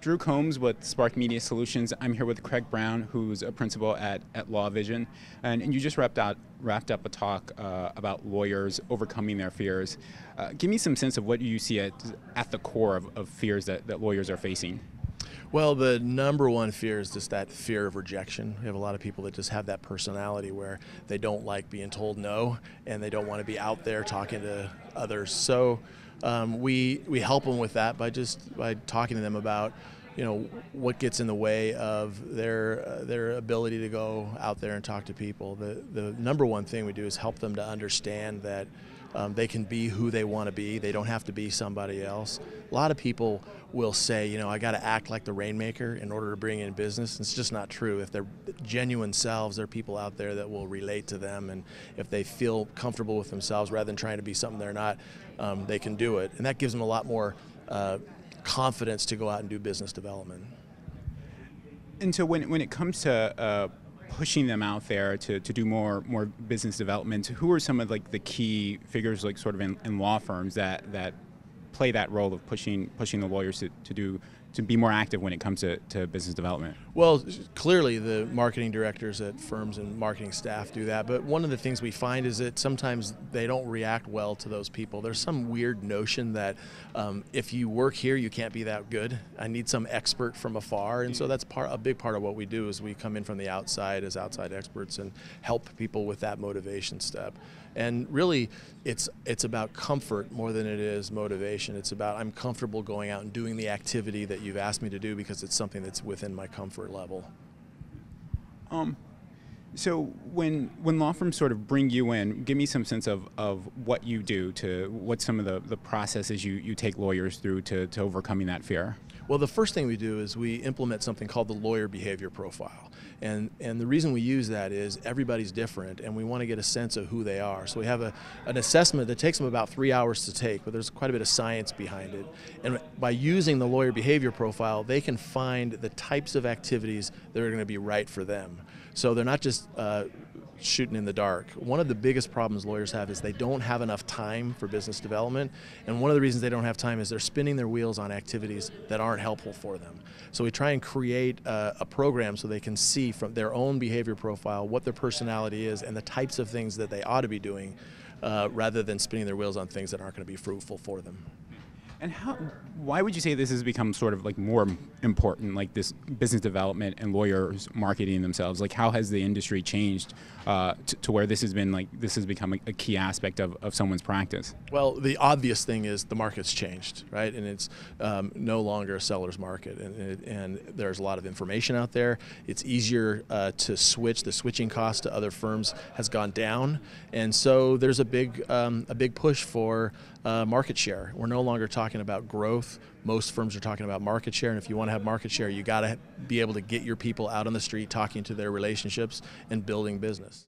Drew Combs with Spark Media Solutions. I'm here with Craig Brown, who's a principal at LawVision, and you just wrapped up a talk about lawyers overcoming their fears. Give me some sense of what you see at the core of fears that lawyers are facing. Well, the number one fear is just that fear of rejection. We have a lot of people that just have that personality where they don't like being told no, and they don't want to be out there talking to others. So we help them with that by talking to them about, what gets in the way of their ability to go out there and talk to people. The number one thing we do is help them to understand that they can be who they want to be. They don't have to be somebody else. A lot of people will say, I got to act like the rainmaker in order to bring in business. It's just not true. If they're genuine selves, there are people out there that will relate to them, and if they feel comfortable with themselves rather than trying to be something they're not, they can do it. And that gives them a lot more confidence to go out and do business development. And so when it comes to pushing them out there to do more business development, who are some of the key figures sort of in law firms that play that role of pushing the lawyers to be more active when it comes to business development? Well, clearly the marketing directors at firms and marketing staff do that, but one of the things we find is that sometimes they don't react well to those people. There's some weird notion that if you work here, you can't be that good. I need some expert from afar, and so that's a big part of what we do is we come in from the outside as outside experts and help people with that motivation step. And really, it's about comfort more than it is motivation. It's about I'm comfortable going out and doing the activity that you've asked me to do because it's something that's within my comfort level. So when law firms sort of bring you in, give me some sense of what you do, what's some of the processes you take lawyers through to overcoming that fear. Well, the first thing we do is we implement something called the lawyer behavior profile. And the reason we use that is everybody's different, and we want to get a sense of who they are. So we have an assessment that takes them about 3 hours to take, but there's quite a bit of science behind it. And by using the lawyer behavior profile, they can find the types of activities that are going to be right for them. So they're not just shooting in the dark. One of the biggest problems lawyers have is they don't have enough time for business development, and one of the reasons they don't have time is they're spinning their wheels on activities that aren't helpful for them. So we try and create a program so they can see from their own behavior profile what their personality is and the types of things that they ought to be doing rather than spinning their wheels on things that aren't going to be fruitful for them. And why would you say this has become sort of more important, like this business development and lawyers marketing themselves? How has the industry changed to where this has become a key aspect of someone's practice? Well, the obvious thing is the market's changed, right? And it's no longer a seller's market, and there's a lot of information out there. It's easier to switch. The switching cost to other firms has gone down, and so there's a big push for market share. We're no longer talking about growth. Most firms are talking about market share, and if you want to have market share, you got to be able to get your people out on the street talking to their relationships and building business.